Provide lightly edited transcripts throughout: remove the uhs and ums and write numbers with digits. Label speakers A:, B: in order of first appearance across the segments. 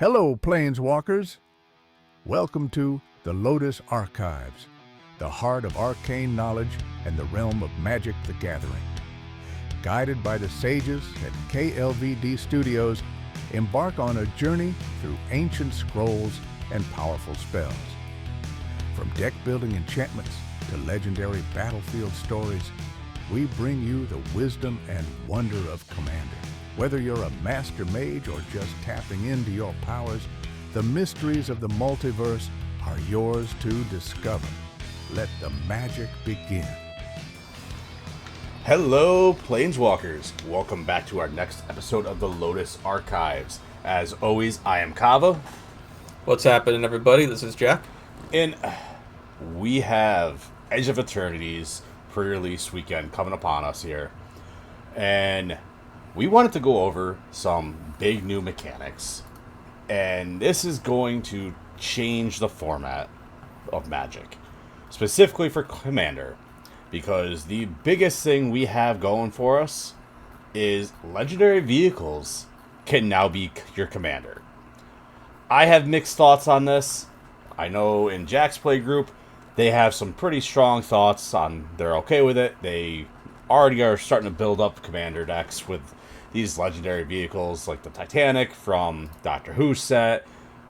A: Hello, Planeswalkers. Welcome to the Lotus Archives, the heart of arcane knowledge and the realm of Magic the Gathering. Guided by the sages at KLVD Studios, embark on a journey through ancient scrolls and powerful spells. From deck-building enchantments to legendary battlefield stories, we bring you the wisdom and wonder of Commander. Whether you're a master mage or just tapping into your powers, the mysteries of the multiverse are yours to discover. Let the magic begin.
B: Hello, Planeswalkers. Welcome back to our next episode of the Lotus Archives. As always, I am Kava.
C: What's happening, everybody? This is Jack.
B: And we have Edge of Eternities pre-release weekend coming upon us here. And we wanted to go over some big new mechanics. And this is going to change the format of Magic, specifically for Commander. Because the biggest thing we have going for us is legendary vehicles can now be your commander. I have mixed thoughts on this. I know in Jack's play group, they have some pretty strong thoughts on they're okay with it. They already are starting to build up commander decks with these legendary vehicles like the Titanic from Doctor Who set,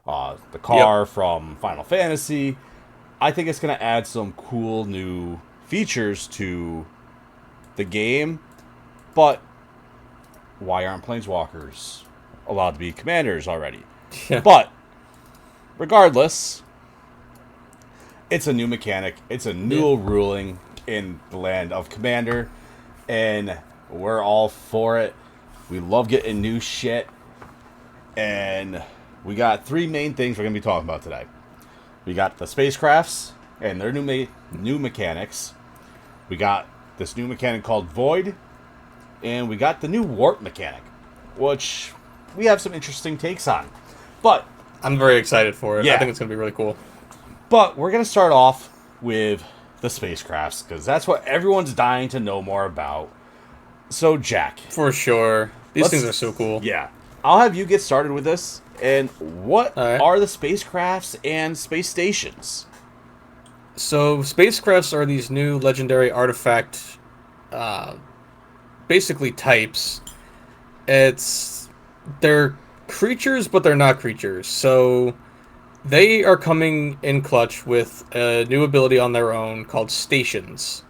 B: the car from Final Fantasy. I think it's going to add some cool new features to the game, but why aren't Planeswalkers allowed to be commanders already?
C: Yeah.
B: But regardless, it's a new mechanic. It's a new ruling in the land of Commander, and we're all for it. We love getting new shit, and we got three main things we're going to be talking about today. We got the spacecrafts and their new mechanics. We got this new mechanic called Void, and we got the new Warp mechanic, which we have some interesting takes on. But
C: I'm very excited for it.
B: Yeah.
C: I think it's going to be really cool.
B: But we're going to start off with the spacecrafts, because that's what everyone's dying to know more about. So, Jack.
C: For sure. These things are so cool.
B: Yeah. I'll have you get started with this. And what are the spacecrafts and space stations?
C: So, spacecrafts are these new legendary artifact, basically types. They're creatures, but they're not creatures. So, they are coming in clutch with a new ability on their own called Stations,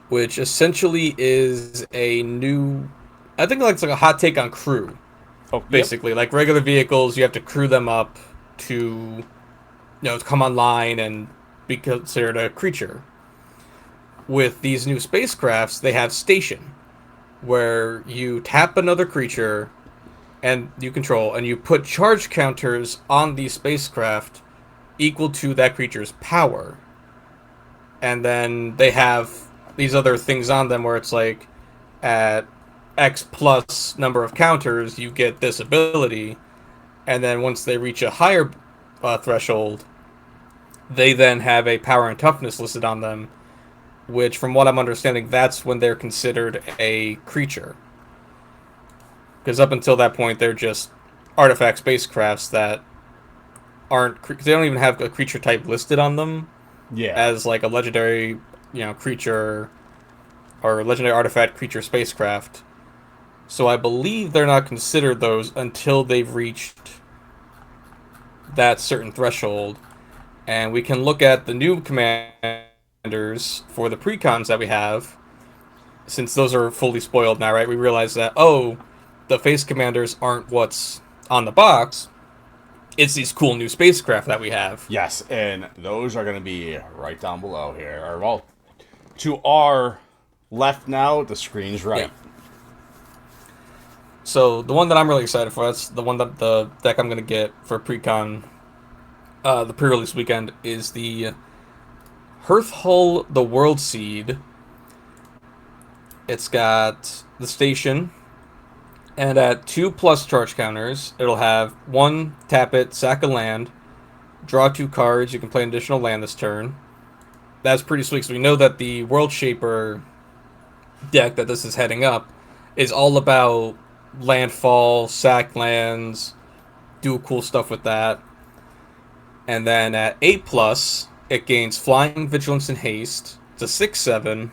C: which essentially is a new, I think it's like a hot take on crew.
B: Oh,
C: basically.
B: Yep.
C: Like regular vehicles, you have to crew them up to, to come online and be considered a creature. With these new spacecrafts, they have Station, where you tap another creature and you control, and you put charge counters on the spacecraft equal to that creature's power. And then they have these other things on them where it's like, at X plus number of counters, you get this ability. And then once they reach a higher threshold, they then have a power and toughness listed on them, which, from what I'm understanding, that's when they're considered a creature. Because up until that point, they're just artifact spacecrafts that aren't... They don't even have a creature type listed on them as like a legendary, creature or legendary artifact creature spacecraft. So I believe they're not considered those until they've reached that certain threshold. And we can look at the new commanders for the precons that we have, since those are fully spoiled now, right? We realize that, the face commanders aren't what's on the box. It's these cool new spacecraft that we have.
B: Yes, and those are going to be right down below here. Or, well, to our left now, the screen's right.
C: Yeah. So the one that I'm really excited for, that's the one that the deck I'm going to get for precon, the pre-release weekend, is the Hearthhull the World Seed. It's got the Station, and at 2+ charge counters, it'll have 1, tap it, sack a land, draw 2 cards, you can play an additional land this turn. That's pretty sweet, so we know that the World Shaper deck that this is heading up is all about landfall, sack lands, do cool stuff with that. And then at 8+, it gains flying, vigilance, and haste. It's a 6/7.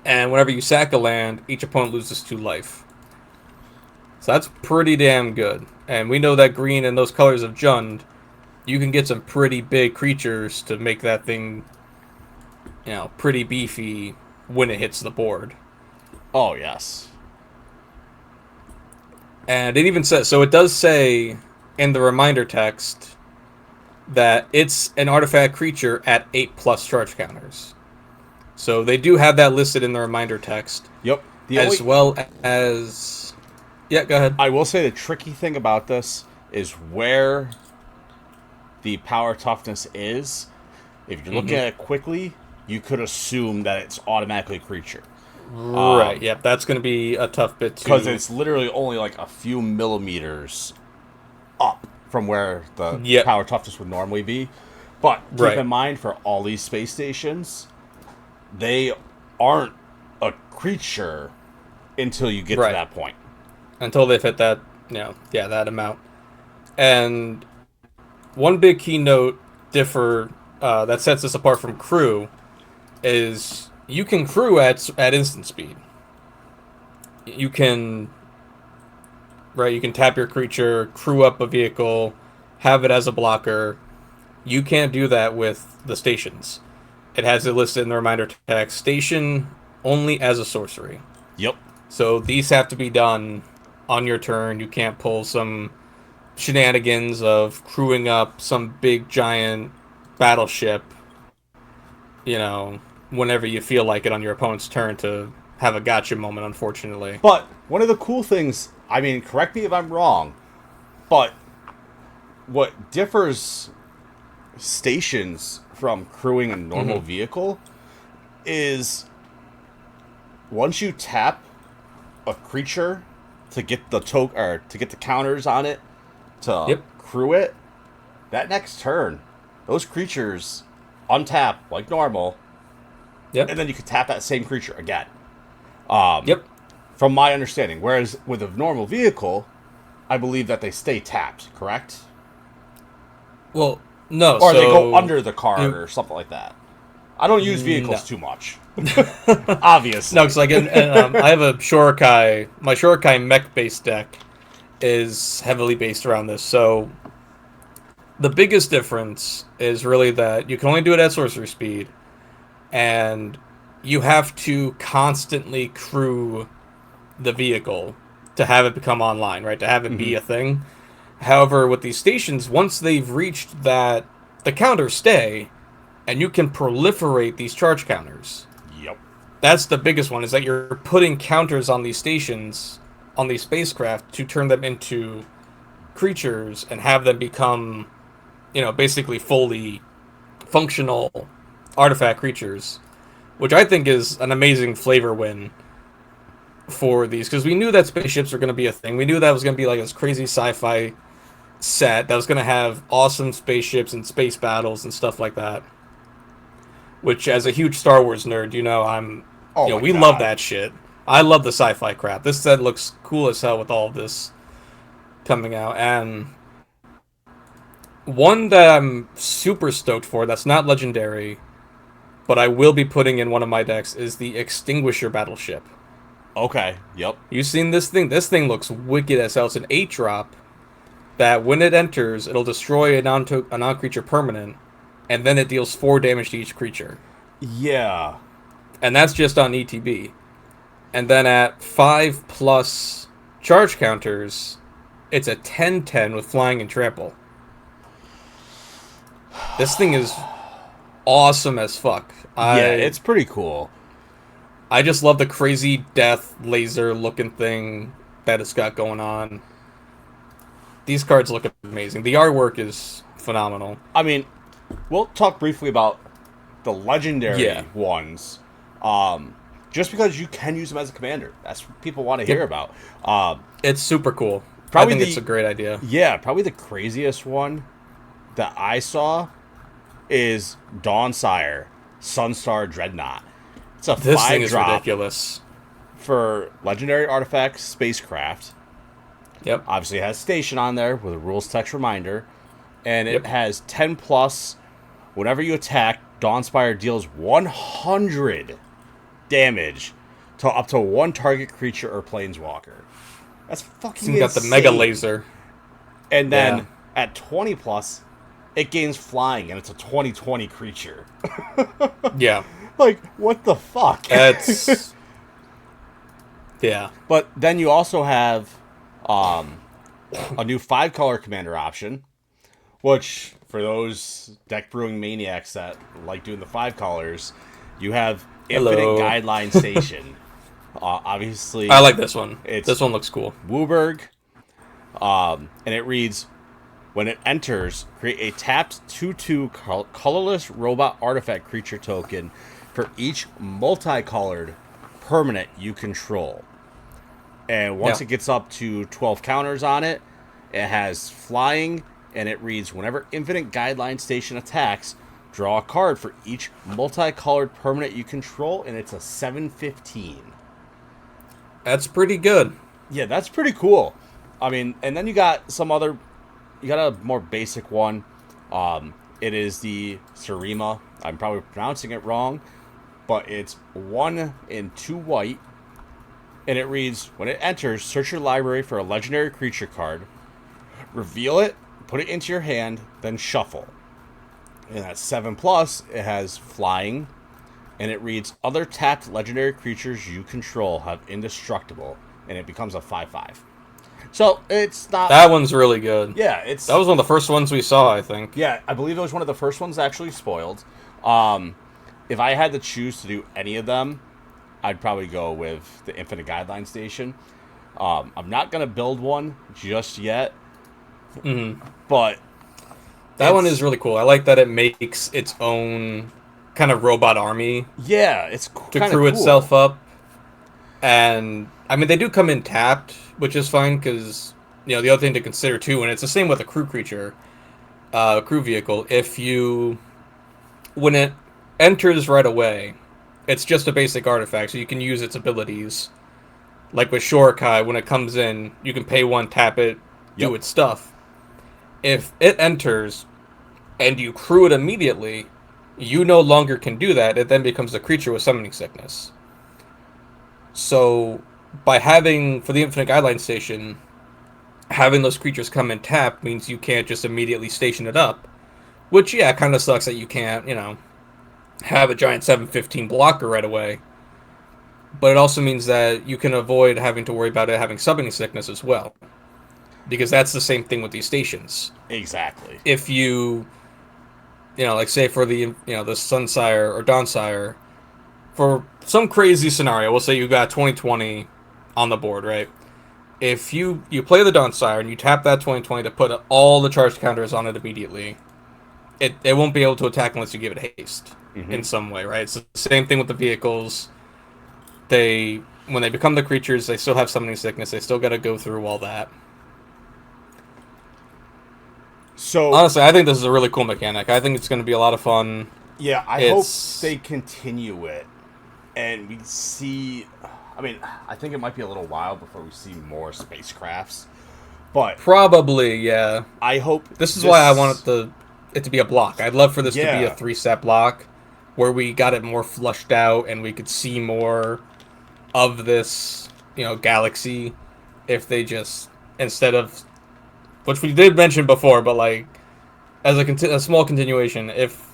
C: And whenever you sack a land, each opponent loses 2 life. So that's pretty damn good. And we know that green and those colors of Jund, you can get some pretty big creatures to make that thing, pretty beefy when it hits the board.
B: Oh, yes.
C: And it even says, so it does say in the reminder text that it's an artifact creature at 8+ charge counters. So they do have that listed in the reminder text.
B: Yep.
C: Well as... Yeah, go ahead.
B: I will say the tricky thing about this is where the power toughness is. If you're looking at it quickly, you could assume that it's automatically a creature.
C: Right, yep, that's going to be a tough bit too.
B: Because it's literally only like a few millimeters up from where the power toughness would normally be. But keep in mind, for all these space stations, they aren't a creature until you get to that point.
C: Until they've hit that, that amount. And one big keynote that sets this apart from crew is you can crew at instant speed. You can tap your creature, crew up a vehicle, have it as a blocker. You can't do that with the stations. It has it listed in the reminder text. Station only as a sorcery.
B: Yep.
C: So these have to be done on your turn. You can't pull some shenanigans of crewing up some big giant battleship, whenever you feel like it on your opponent's turn to have a gotcha moment, unfortunately.
B: But one of the cool things, I mean, correct me if I'm wrong, but what differs stations from crewing a normal vehicle is once you tap a creature to get the to get the counters on it to crew it, that next turn, those creatures untap like normal.
C: Yep.
B: And then you can tap that same creature again. From my understanding. Whereas with a normal vehicle, I believe that they stay tapped, correct?
C: Well, no.
B: Or they go under the card or something like that. I don't use vehicles too much. Obviously.
C: No, because I have a Shurikai. My Shurikai mech-based deck is heavily based around this. So the biggest difference is really that you can only do it at sorcery speed. And you have to constantly crew the vehicle to have it become online, right? To have it be a thing. However, with these stations, once they've reached that, the counters stay, and you can proliferate these charge counters.
B: Yep.
C: That's the biggest one, is that you're putting counters on these stations, on these spacecraft, to turn them into creatures and have them become, basically fully functional artifact creatures, which I think is an amazing flavor win for these, because we knew that spaceships were going to be a thing. We knew that was going to be like this crazy sci-fi set that was going to have awesome spaceships and space battles and stuff like that, which, as a huge Star Wars nerd, we love that shit. I love the sci-fi crap. This set looks cool as hell with all of this coming out. And one that I'm super stoked for that's not legendary, but I will be putting in one of my decks, is the Extinguisher Battleship.
B: Okay, yep.
C: You've seen this thing? This thing looks wicked as hell. It's an 8-drop that when it enters, it'll destroy a non-creature permanent, and then it deals 4 damage to each creature.
B: Yeah.
C: And that's just on ETB. And then at 5+ charge counters, it's a 10/10 with flying and trample. This thing is awesome as fuck.
B: It's pretty cool.
C: I just love the crazy death laser looking thing that it's got going on. These cards look amazing. The artwork is phenomenal.
B: I mean, we'll talk briefly about the legendary ones. Just because you can use them as a commander. That's what people want to hear about.
C: It's super cool. I think it's a great idea.
B: Yeah, probably the craziest one that I saw is Dawnsire, Sunstar Dreadnought. It's a 5-drop.
C: This thing is ridiculous.
B: For legendary artifacts, spacecraft.
C: Yep.
B: Obviously, it has station on there with a rules text reminder, and it
C: Yep.
B: has 10 plus. Whenever you attack, Dawnspire deals 100 damage to up to one target creature or planeswalker. That's fucking
C: It's got the mega
B: insane.
C: laser.
B: And then
C: Yeah.
B: at 20 plus, it gains flying, and it's a 20/20 creature.
C: Yeah.
B: Like, what the fuck?
C: That's yeah.
B: But then you also have a new 5-color commander option, which, for those deck brewing maniacs that like doing the 5 colors, you have Infinite
C: Hello.
B: Guideline Station. Obviously,
C: I like this one.
B: It's-
C: This one looks cool.
B: Wooburg, and it reads, when it enters, create a tapped 2/2 colorless robot artifact creature token for each multicolored permanent you control. And once
C: Yeah.
B: it gets up to 12 counters on it, it has flying, and it reads, whenever Infinite Guideline Station attacks, draw a card for each multicolored permanent you control, and it's a 7/15.
C: That's pretty good.
B: Yeah, that's pretty cool. I mean, and then you got a more basic one. It is the Surima. I'm probably pronouncing it wrong, but it's 1 and 2 white, and it reads, when it enters, search your library for a legendary creature card, reveal it, put it into your hand, then shuffle. And at 7 plus, it has flying, and it reads, other tapped legendary creatures you control have indestructible, and it becomes a 5/5. So it's not.
C: That one's really good.
B: Yeah, it's.
C: That was one of the first ones we saw, I think.
B: Yeah, I believe it was one of the first ones actually spoiled. If I had to choose to do any of them, I'd probably go with the Infinite Guideline Station. I'm not gonna build one just yet, but
C: That one is really cool. I like that it makes its own kind of robot army
B: yeah, it's
C: to
B: kinda
C: crew
B: cool.
C: itself up. And I mean, they do come in tapped, which is fine because the other thing to consider too, and it's the same with a crew creature, crew vehicle. When it enters right away, it's just a basic artifact, so you can use its abilities. Like with Shorikai, when it comes in, you can pay 1, tap it, do
B: Yep.
C: its stuff. If it enters and you crew it immediately, you no longer can do that. It then becomes a creature with summoning sickness. So, by having, for the Infinite Guideline Station, having those creatures come in tap means you can't just immediately station it up. Which, yeah, kind of sucks that you can't, have a giant 7/15 blocker right away. But it also means that you can avoid having to worry about it having summoning sickness as well. Because that's the same thing with these stations.
B: Exactly.
C: If you, like say for the Sunsire or Dawnsire, for some crazy scenario, we'll say you got 20/20 on the board, right? If you play the Dawnsire and you tap that 20/20 to put all the charge counters on it immediately, it won't be able to attack unless you give it haste in some way, right? It's the same thing with the vehicles. When they become the creatures, they still have summoning sickness. They still got to go through all that.
B: So
C: Honestly, I think this is a really cool mechanic. I think it's going to be a lot of fun.
B: yeah, I
C: It's-
B: hope they continue it, and we see. I mean, I think it might be a little while before we see more spacecrafts, but
C: Probably, yeah.
B: I hope
C: This is why I want it to be a block. I'd love for this to be
B: Yeah.
C: a 3-step block where we got it more flushed out and we could see more of this, galaxy. If they just, instead of, which we did mention before, but like as a small continuation, if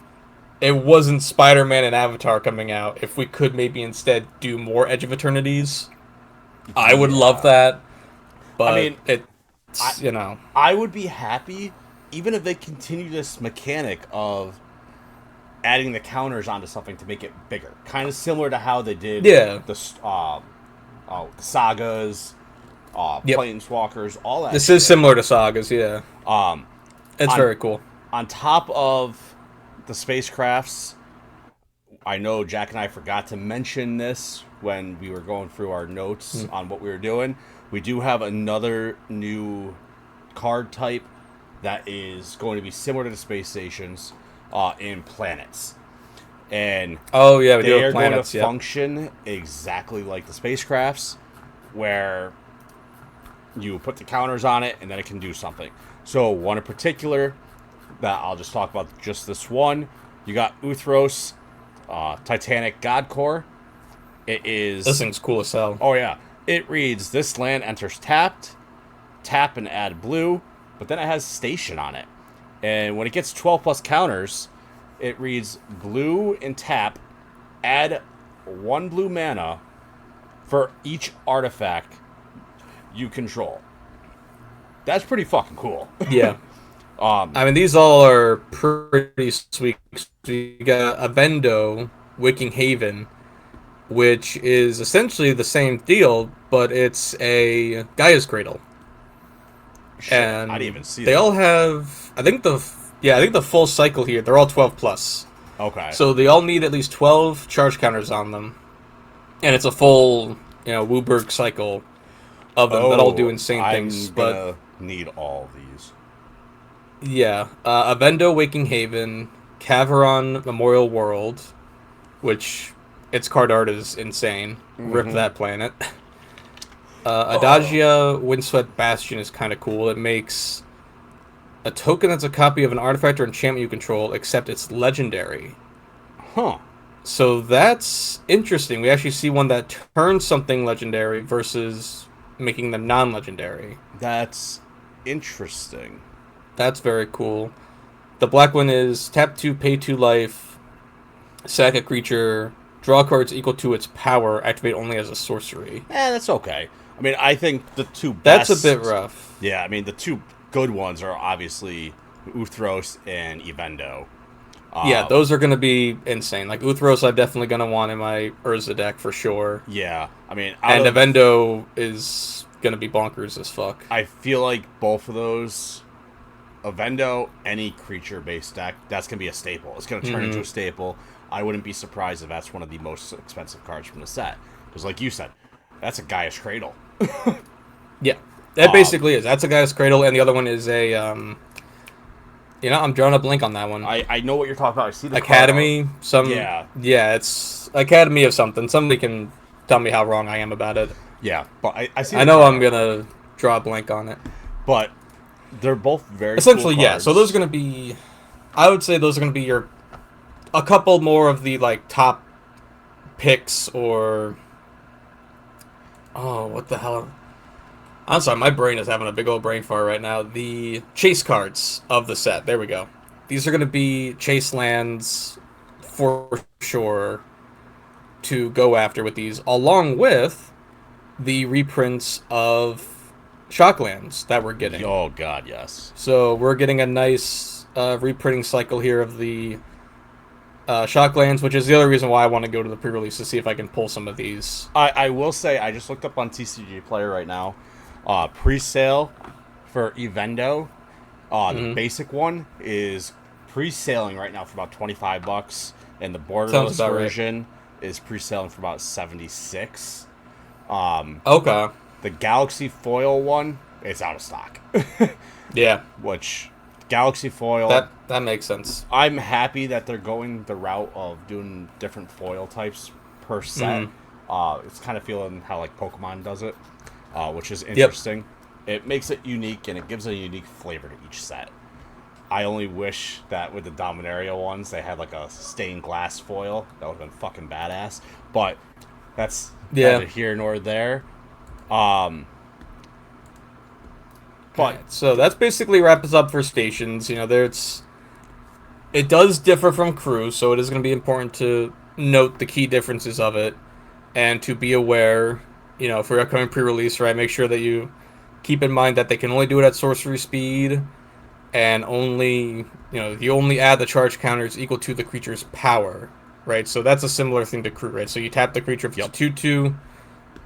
C: it wasn't Spider-Man and Avatar coming out, if we could maybe instead do more Edge of Eternities, I would love that. But
B: I mean,
C: it's,
B: I would be happy even if they continue this mechanic of adding the counters onto something to make it bigger, kind of similar to how they did
C: Yeah.
B: the sagas,
C: Yep.
B: planeswalkers, all that.
C: This
B: shit.
C: is similar to Sagas, yeah. It's
B: on-
C: very cool.
B: On top of the spacecrafts, I know Jack and I forgot to mention this when we were going through our notes on what we were doing. We do have another new card type that is going to be similar to the space stations in planets. And
C: Oh yeah, we do
B: they are
C: have
B: going
C: planets.
B: to
C: Yeah.
B: function exactly like the spacecrafts, where You put the counters on it, and then it can do something. So one in particular that I'll just talk about, just this one. You got Uthros, Titanic God Core. It is...
C: This thing's cool as hell.
B: Oh, yeah. It reads, this land enters tapped, tap and add blue, but then it has station on it. And when it gets 12 plus counters, it reads blue and tap, add 1 blue mana for each artifact you control. That's pretty fucking cool.
C: Yeah. I mean, these all are pretty sweet. You got Avendo, Waking Haven, which is essentially the same deal, but it's a Gaia's Cradle.
B: Shit,
C: And
B: I didn't even see
C: they
B: that.
C: all have, I think the full cycle here, they're all 12 plus.
B: Okay.
C: So they all need at least 12 charge counters on them. And it's a full, Wooburg cycle of them that all do insane things.
B: I'm gonna need all these.
C: Yeah, Avendo Waking Haven, Caveron Memorial World, which its card art is insane. Rip that planet. Adagia Windswept Bastion is kind of cool. It makes a token that's a copy of an artifact or enchantment you control, except it's legendary.
B: Huh.
C: So that's interesting. We actually see one that turns something legendary versus making them non-legendary.
B: That's interesting.
C: That's very cool. The black one is tap 2, pay 2 life, sack a creature, draw cards equal to its power, activate only as a sorcery.
B: That's okay. I mean, I think the two
C: That's
B: best...
C: a bit rough.
B: Yeah, I mean, the two good ones are obviously Uthros and Evendo.
C: Yeah, those are going to be insane. Like, Uthros I'm definitely going to want in my Urza deck for sure.
B: Yeah, I mean...
C: And Evendo is going to be bonkers as fuck.
B: I feel like both of those... Evendo, any creature-based deck, that's going to be a staple. It's going to turn into a staple. I wouldn't be surprised if that's one of the most expensive cards from the set. Because like you said, that's a Gaia's Cradle.
C: Yeah, that basically is. That's a Gaia's Cradle, and the other one is a... I'm drawing a blank on that one.
B: I know what you're talking about. I see the
C: Academy,
B: Yeah,
C: it's Academy of something. Somebody can tell me how wrong I am about it.
B: yeah, but I see.
C: I know I'm gonna draw a blank on it.
B: But they're both very
C: essentially
B: cool
C: yeah.
B: cards.
C: So those are gonna be, I would say those are gonna be a couple more of the like top picks or. Oh, what the hell? I'm sorry, my brain is having a big old brain fart right now. The chase cards of the set. There we go. These are going to be chase lands for sure to go after with these, along with the reprints of Shocklands that we're getting.
B: Oh, God, yes.
C: So we're getting a nice reprinting cycle here of the Shocklands, which is the other reason why I want to go to the pre-release to see if I can pull some of these.
B: I will say, I just looked up on TCG Player right now. Pre-sale for Evendo. The basic one is pre-selling right now for about $25, and the borderless version is pre-selling for about $76.
C: Okay.
B: The Galaxy Foil one, it's out of stock.
C: Yeah.
B: Which Galaxy Foil,
C: that makes sense.
B: I'm happy that they're going the route of doing different foil types per set. It's kind of feeling how like Pokemon does it, which is interesting. Yep. It makes it unique, and it gives a unique flavor to each set. I only wish that with the Dominaria ones, they had like a stained glass foil. That would have been fucking badass. But that's neither here nor there. But
C: so that's basically wraps up for stations. It does differ from crew, so it is going to be important to note the key differences of it, and to be aware, for your upcoming pre-release, right? Make sure that you keep in mind that they can only do it at sorcery speed, and only you only add the charge counters equal to the creature's power, right? So that's a similar thing to crew, right? So you tap the creature if it's 2/2.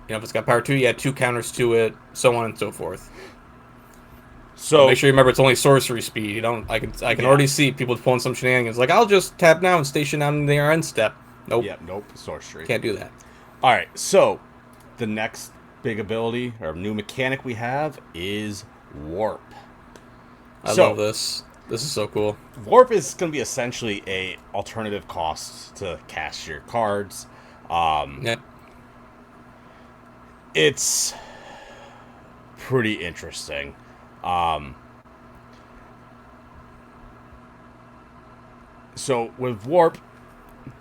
C: If it's got power 2, you add 2 counters to it, so on and so forth. So make sure you remember it's only sorcery speed. I can already see people pulling some shenanigans. Like, I'll just tap now and station down in the end step. Nope.
B: Yeah, nope. Sorcery.
C: Can't do that.
B: All right. So the next big ability or new mechanic we have is Warp.
C: I love this. This is so cool.
B: Warp is going to be essentially a alternative cost to cast your cards.
C: Yeah.
B: It's pretty interesting. So with warp,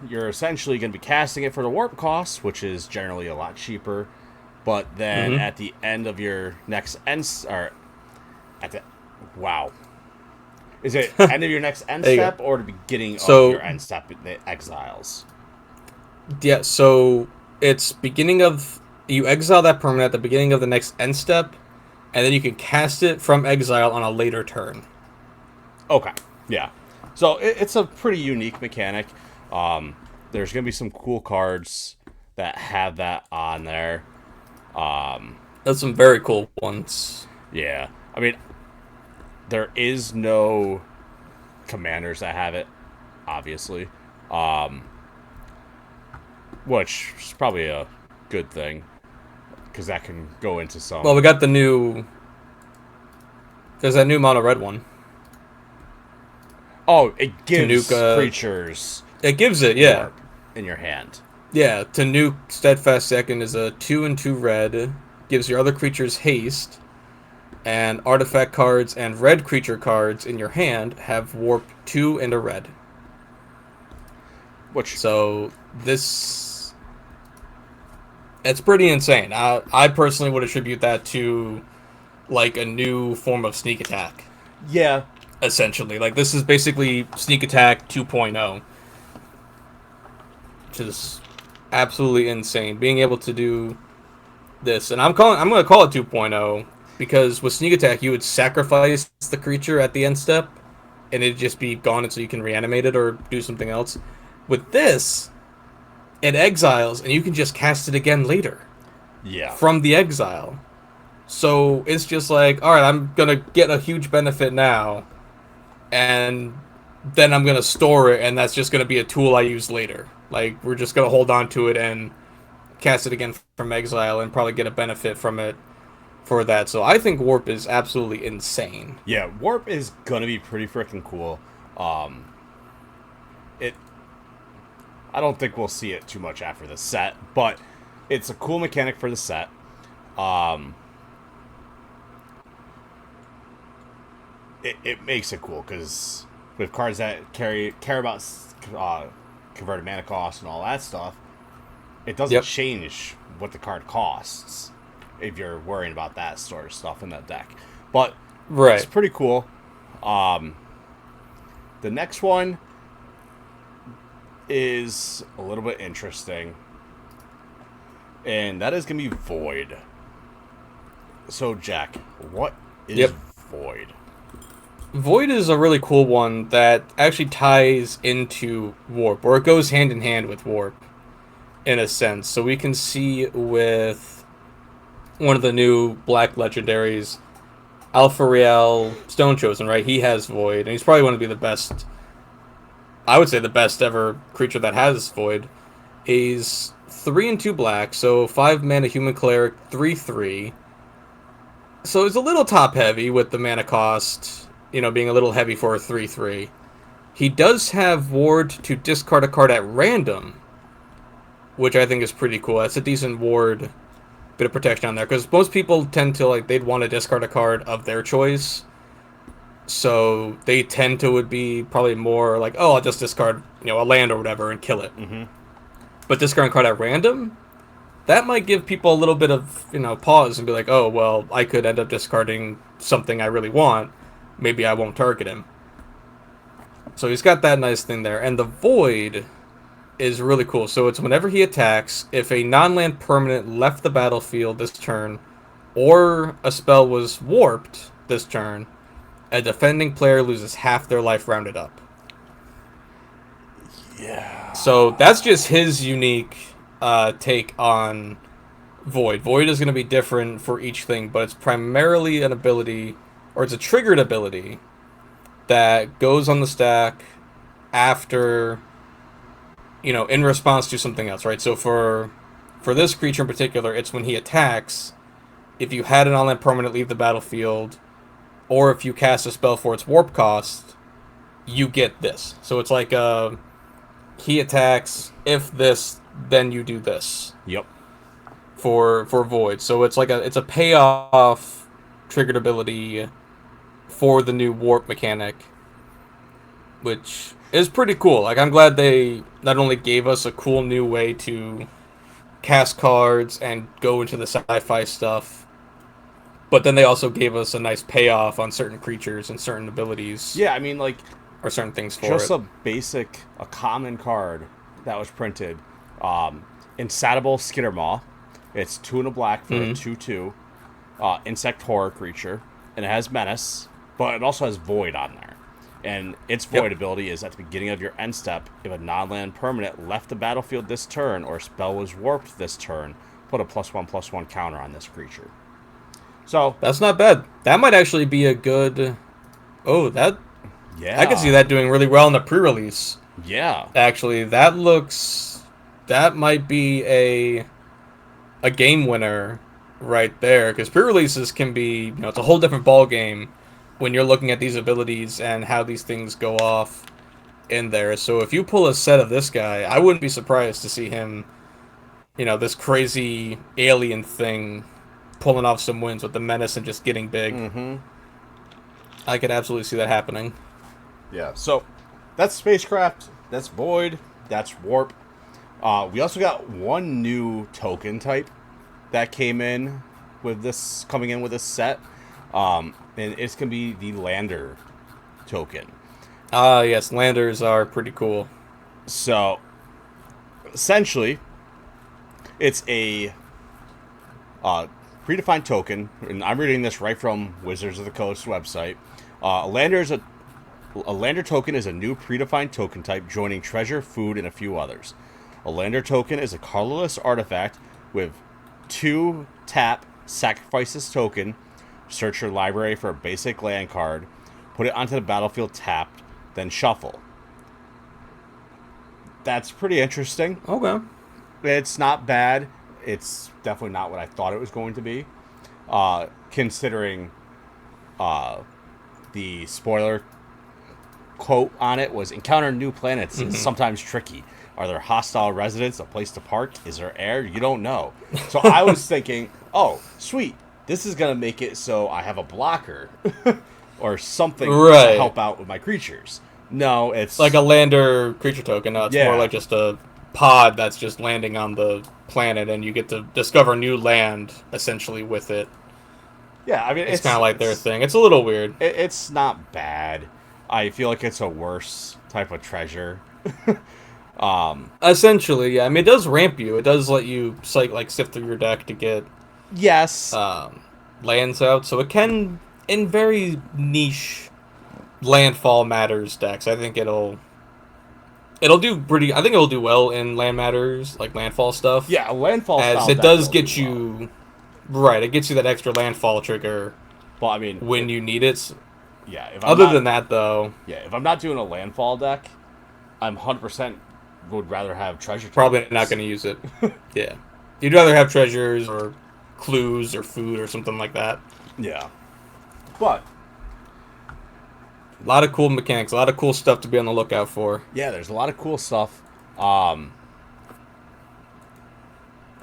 B: you're essentially going to be casting it for the warp cost, which is generally a lot cheaper. But then at the end of your next end, or at the is it end of your next end step or the beginning of your end step? The exiles.
C: Yeah. So it's beginning of you exile that permanent at the beginning of the next end step, and then you can cast it from exile on a later turn.
B: Okay. Yeah. So it's a pretty unique mechanic. There's going to be some cool cards that have that on there.
C: There's some very cool ones.
B: Yeah. I mean, there is no commanders that have it, obviously. Which is probably a good thing, because that can go into some...
C: Well, we got the new... There's that new mono red one.
B: Oh, it gives creatures...
C: It gives it, yeah.
B: In your hand.
C: Yeah, to nuke Steadfast Second is a 2/2 red. Gives your other creatures haste. And artifact cards and red creature cards in your hand have warp 2 and a red. So this... It's pretty insane. I personally would attribute that to like a new form of sneak attack.
B: Yeah.
C: Essentially. Like this is basically sneak attack 2.0. Which is absolutely insane. Being able to do this. And I'm going to call it 2.0 because with sneak attack you would sacrifice the creature at the end step and it'd just be gone until you can reanimate it or do something else. With this, it exiles and you can just cast it again later.
B: Yeah.
C: From the exile. So it's just like, alright, I'm going to get a huge benefit now and then I'm going to store it and that's just going to be a tool I use later. Like, we're just going to hold on to it and cast it again from exile and probably get a benefit from it for that. So I think Warp is absolutely insane.
B: Yeah, Warp is going to be pretty freaking cool. I don't think we'll see it too much after the set, but it's a cool mechanic for the set. It makes it cool, because with cards that care about converted mana cost and all that stuff, it doesn't change what the card costs if you're worrying about that sort of stuff in that deck. But it's pretty cool. The next one is a little bit interesting, and that is going to be Void. So, Jack, what is Void?
C: Void is a really cool one that actually ties into Warp, or it goes hand in hand with Warp, in a sense. So we can see with one of the new black legendaries, Alpha Real Stone Chosen, right? He has Void, and he's probably going to be the best, I would say the best ever creature that has Void. He's 3/2 black, so 5 mana human cleric, 3/3. So he's a little top heavy with the mana cost, you know, being a little heavy for a 3/3. He does have ward to discard a card at random, which I think is pretty cool. That's a decent ward, bit of protection on there, because most people tend to, like, they'd want to discard a card of their choice. So they tend to would be probably more like, oh, I'll just discard, you know, a land or whatever and kill it. But discarding a card at random, that might give people a little bit of, you know, pause and be like, oh, well, I could end up discarding something I really want. Maybe I won't target him. So he's got that nice thing there. And the Void is really cool. So it's whenever he attacks, if a non-land permanent left the battlefield this turn, or a spell was warped this turn, a defending player loses half their life rounded up.
B: Yeah.
C: So that's just his unique take on Void. Void is going to be different for each thing, but it's primarily an ability, or it's a triggered ability, that goes on the stack after, you know, in response to something else, right? So for this creature in particular, it's when he attacks, if you had an online permanent leave the battlefield, or if you cast a spell for its warp cost, you get this. So it's like he attacks, if this, then you do this.
B: Yep.
C: For Void. So it's like it's a payoff triggered ability for the new warp mechanic, which is pretty cool. Like, I'm glad they not only gave us a cool new way to cast cards and go into the sci-fi stuff, but then they also gave us a nice payoff on certain creatures and certain abilities.
B: Yeah, I mean, like,
C: or certain things for
B: just
C: it.
B: a common card that was printed. Insatiable Skittermaw. It's 2 and a black for a 2/2 insect horror creature, and it has menace, but it also has void on there. And its void ability is at the beginning of your end step, if a non-land permanent left the battlefield this turn or a spell was warped this turn, put a +1/+1 counter on this creature. So
C: that's not bad. That might actually be a good. Oh, that.
B: Yeah,
C: I can see that doing really well in the pre-release.
B: Yeah,
C: Actually, that looks. That might be a game winner right there, because pre-releases can be, it's a whole different ball game when you're looking at these abilities and how these things go off in there. So if you pull a set of this guy, I wouldn't be surprised to see him, this crazy alien thing pulling off some wins with the menace and just getting big.
B: Mm-hmm.
C: I could absolutely see that happening.
B: Yeah, so that's spacecraft, that's void, that's warp. We also got one new token type that came in with this, coming in with this set. And it's going to be the Lander token.
C: Yes, landers are pretty cool.
B: So, essentially, it's a predefined token, and I'm reading this right from Wizards of the Coast website. A Lander token is a new predefined token type, joining treasure, food, and a few others. A Lander token is a colorless artifact with 2 tap, sacrifice this token, search your library for a basic land card, put it onto the battlefield tapped, then shuffle. That's pretty interesting.
C: Okay.
B: It's not bad. It's definitely not what I thought it was going to be. Considering the spoiler quote on it was, encounter new planets is sometimes tricky. Are there hostile residents, a place to park? Is there air? You don't know. So I was thinking, oh, sweet. This is going to make it so I have a blocker or something to help out with my creatures. No, it's
C: like a lander creature token. No, it's more like just a pod that's just landing on the planet, and you get to discover new land, essentially, with it.
B: Yeah, I mean,
C: it's kind of like their thing. It's a little weird.
B: It's not bad. I feel like it's a worse type of treasure.
C: Essentially, yeah. I mean, it does ramp you. It does let you sift through your deck to get lands out. So it can, in very niche landfall matters decks, I think it'll do pretty. I think it'll do well in land matters, like landfall stuff.
B: Yeah, landfall
C: as
B: style
C: it does get you right. It gets you that extra landfall trigger.
B: Well, I mean,
C: when you need it.
B: Yeah.
C: Other than that, though.
B: Yeah, if I'm not doing a landfall deck, I'm 100% would rather have treasure.
C: Probably not going to use it. Yeah, you'd rather have treasures or clues or food or something like that.
B: Yeah, but
C: a lot of cool mechanics, a lot of cool stuff to be on the lookout for.
B: Yeah, there's a lot of cool stuff.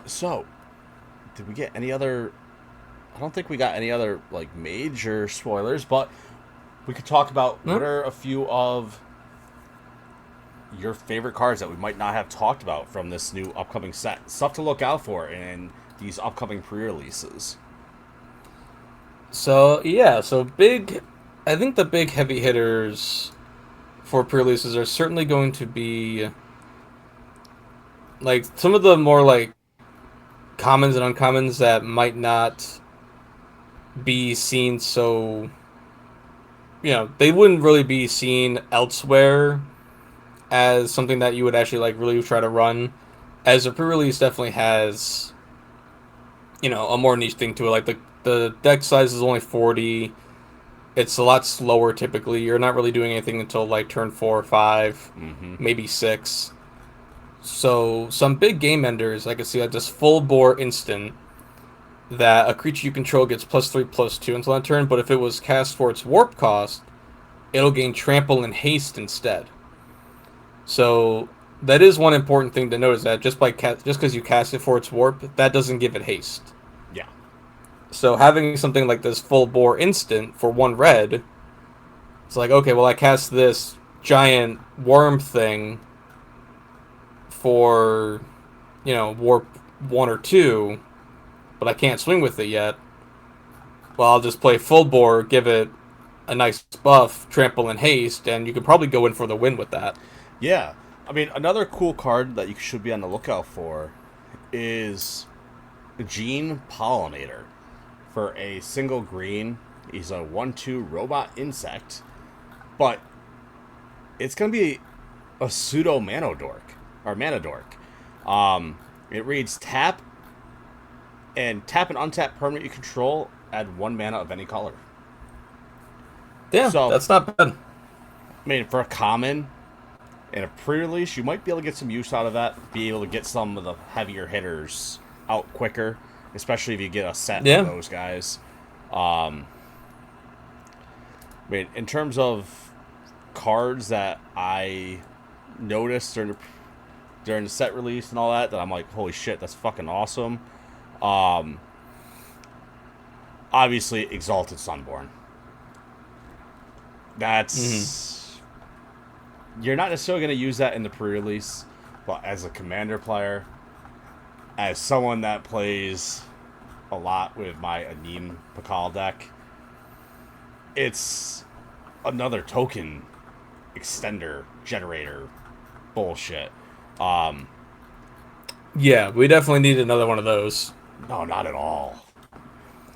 B: So, did we get any other? I don't think we got any other like major spoilers, but we could talk about what are a few of your favorite cards that we might not have talked about from this new upcoming set. Stuff to look out for in these upcoming pre-releases.
C: So big. I think the big heavy hitters for pre-releases are certainly going to be like some of the more like commons and uncommons that might not be seen so. They wouldn't really be seen elsewhere as something that you would actually like really try to run. As a pre-release definitely has, a more niche thing to it. Like the deck size is only 40. It's a lot slower typically. You're not really doing anything until like turn 4 or 5, maybe 6. So some big game enders, I can see like this full bore instant that a creature you control gets +3/+2 until end turn, but if it was cast for its warp cost, it'll gain trample and haste instead. So that is one important thing to note, is that just because you cast it for its warp, that doesn't give it haste.
B: Yeah.
C: So having something like this full bore instant for 1 red, it's like, okay, well I cast this giant worm thing for, warp 1 or 2, but I can't swing with it yet. Well, I'll just play full bore, give it a nice buff, trample and haste, and you could probably go in for the win with that.
B: Yeah. I mean, another cool card that you should be on the lookout for is Gene Pollinator. For a single green, he's a 1/2 robot insect, but it's going to be a pseudo Manodork, or Manadork. It reads tap and untap permanent you control, add 1 mana of any color.
C: Yeah,
B: So,
C: that's not bad.
B: I mean, for a common and a pre-release, you might be able to get some use out of that. Be able to get some of the heavier hitters out quicker, especially if you get a set of those guys. I mean, in terms of cards that I noticed during the set release and all that I'm like, holy shit, that's fucking awesome. Obviously, Exalted Sunborn. That's... You're not necessarily going to use that in the pre-release, but as a commander player, as someone that plays a lot with my Anim Pakal deck, it's another token extender generator bullshit.
C: Yeah, we definitely need another one of those.
B: No, not at all.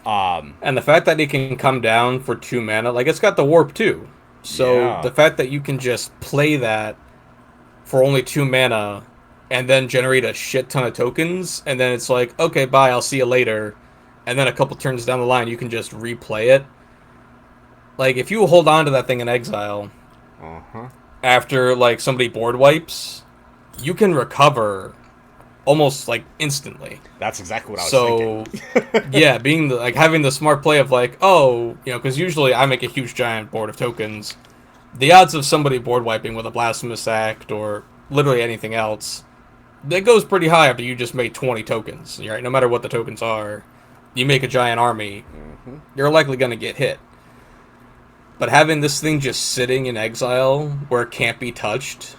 C: And the fact that it can come down for 2 mana, like it's got the warp too. So the fact that you can just play that for only 2 mana and then generate a shit ton of tokens, and then it's like, okay, bye, I'll see you later. And then a couple turns down the line, you can just replay it. Like, if you hold on to that thing in exile, after, like, somebody board wipes, you can recover almost, like, instantly.
B: That's exactly what I was thinking.
C: Yeah, having the smart play of, like, because usually I make a huge giant board of tokens. The odds of somebody board wiping with a Blasphemous Act or literally anything else, that goes pretty high after you just made 20 tokens, right? No matter what the tokens are, you make a giant army, you're likely going to get hit. But having this thing just sitting in exile where it can't be touched,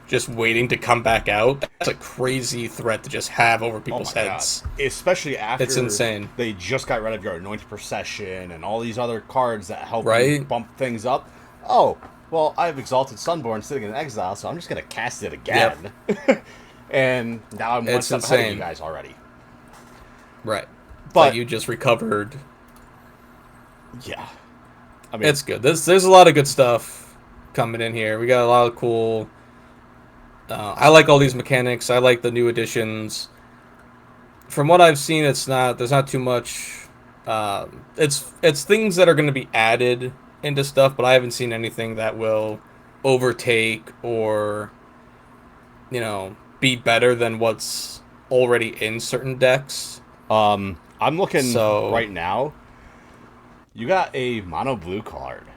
C: just waiting to come back out, that's a crazy threat to just have over people's heads.
B: God. Especially after
C: it's insane.
B: They just got rid of your Anointed Procession and all these other cards that help you bump things up. Oh, well, I have Exalted Sunborn sitting in exile, so I'm just going to cast it again. Yep. And now I'm one step ahead of you guys already.
C: Right. But you just recovered.
B: Yeah. I mean,
C: it's good. There's a lot of good stuff coming in here. We got a lot of cool... I like all these mechanics. I like the new additions. From what I've seen, there's not too much... It's things that are going to be added into stuff, but I haven't seen anything that will overtake or, be better than what's already in certain decks.
B: I'm looking right now. You got a mono blue card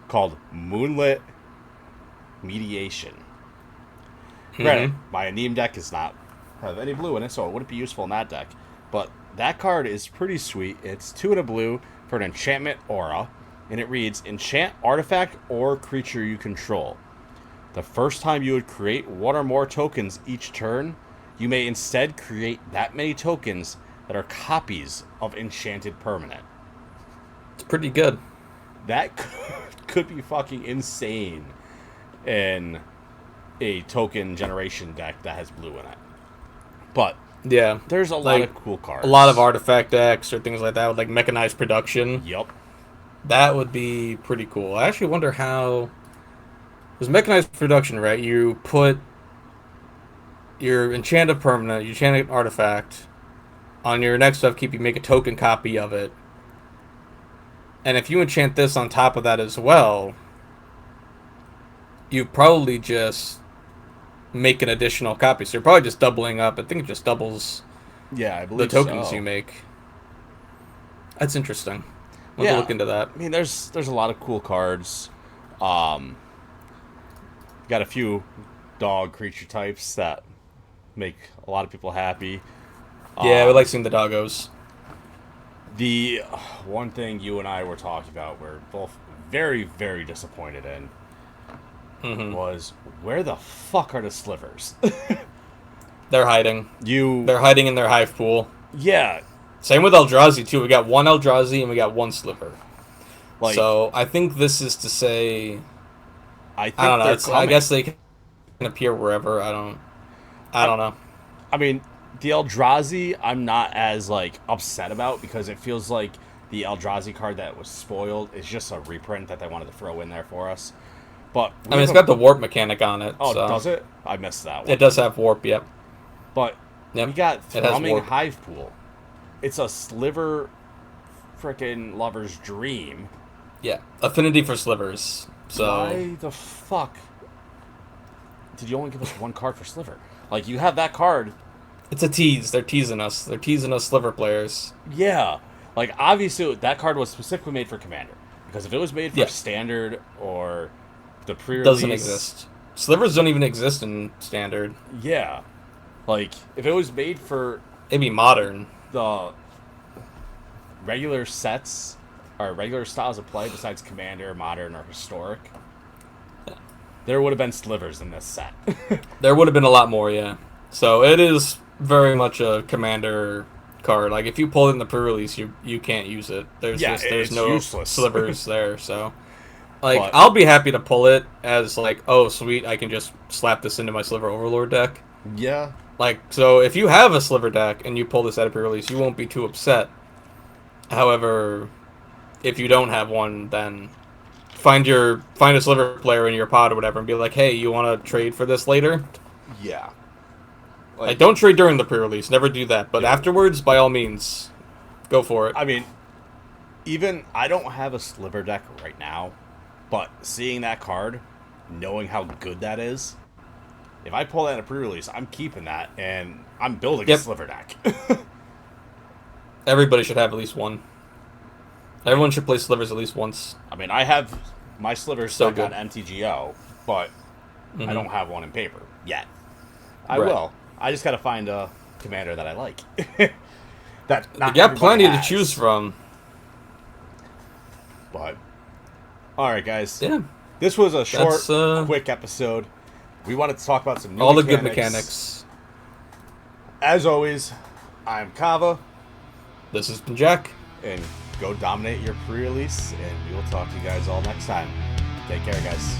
B: called Moonlit Mediation. Granted, my Anim deck does not have any blue in it, so it wouldn't be useful in that deck. But that card is pretty sweet. It's 2 and a blue for an enchantment aura, and it reads, enchant artifact or creature you control. The first time you would create 1 or more tokens each turn, you may instead create that many tokens that are copies of enchanted permanent.
C: It's pretty good.
B: That could be fucking insane in a token generation deck that has blue in it. But
C: yeah,
B: there's a lot of cool cards.
C: A lot of artifact decks or things like that with like mechanized production.
B: Yep.
C: That would be pretty cool. I actually wonder how... Because mechanized production, right? You put your enchanted permanent, your enchanted artifact on your next upkeep, you make a token copy of it. And if you enchant this on top of that as well, you probably just make an additional copy. So you're probably just doubling up. I think it just doubles
B: I believe
C: the tokens you make. That's interesting. We'll have to look into that.
B: I mean, there's a lot of cool cards. Got a few dog creature types that make a lot of people happy.
C: Yeah, we like seeing the doggos.
B: The one thing you and I were talking about, we're both very, very disappointed in, was where the fuck are the slivers?
C: They're hiding. They're hiding in their hive pool.
B: Yeah.
C: Same with Eldrazi, too. We got one Eldrazi and we got one sliver.
B: Like,
C: so I think this is to say...
B: I
C: don't know. I guess they can appear wherever. I don't know.
B: I mean, the Eldrazi, I'm not as, like, upset about because it feels like the Eldrazi card that was spoiled is just a reprint that they wanted to throw in there for us. But
C: I mean, it's got the warp mechanic on it.
B: Oh,
C: so.
B: Does it? I missed that one.
C: It does have warp, yep.
B: But we got Thrumming Hive Pool. It's a sliver frickin' lover's dream.
C: Yeah, affinity for slivers. So
B: why the fuck did you only give us one card for sliver? Like, you have that card.
C: It's a tease. They're teasing us. They're teasing us sliver players.
B: Yeah. Like, obviously, that card was specifically made for Commander. Because if it was made for Standard or the pre-release...
C: Doesn't exist. Slivers don't even exist in Standard.
B: Yeah. Like, if it was made for...
C: It'd be Modern.
B: The regular sets, or regular styles of play besides Commander, Modern, or Historic, there would have been slivers in this set.
C: There would have been a lot more, yeah. So it is very much a Commander card. Like, if you pull it in the pre-release, you can't use it. There's no
B: useless.
C: slivers there, so... Like, I'll be happy to pull it as, like, oh, sweet, I can just slap this into my Sliver Overlord deck.
B: Yeah.
C: Like, so if you have a Sliver deck and you pull this out of pre-release, you won't be too upset. However, if you don't have one, then find a Sliver player in your pod or whatever and be like, hey, you want to trade for this later?
B: Yeah.
C: Like, don't trade during the pre-release. Never do that. But afterwards, by all means, go for it.
B: I mean, even I don't have a Sliver deck right now, but seeing that card, knowing how good that is, if I pull that in a pre-release, I'm keeping that, and I'm building a Sliver deck.
C: Everybody should have at least one. Everyone should play Slivers at least once.
B: I mean, I have my Slivers stuck on MTGO, but I don't have one in paper yet. I will. I just got to find a commander that I like. That not
C: you got plenty
B: has.
C: to choose from.
B: But all right, guys.
C: Yeah.
B: This was a short, quick episode. We wanted to talk about some new
C: the good mechanics.
B: As always, I'm Kava.
C: This has been Jack.
B: And go dominate your pre-release, and we will talk to you guys all next time. Take care, guys.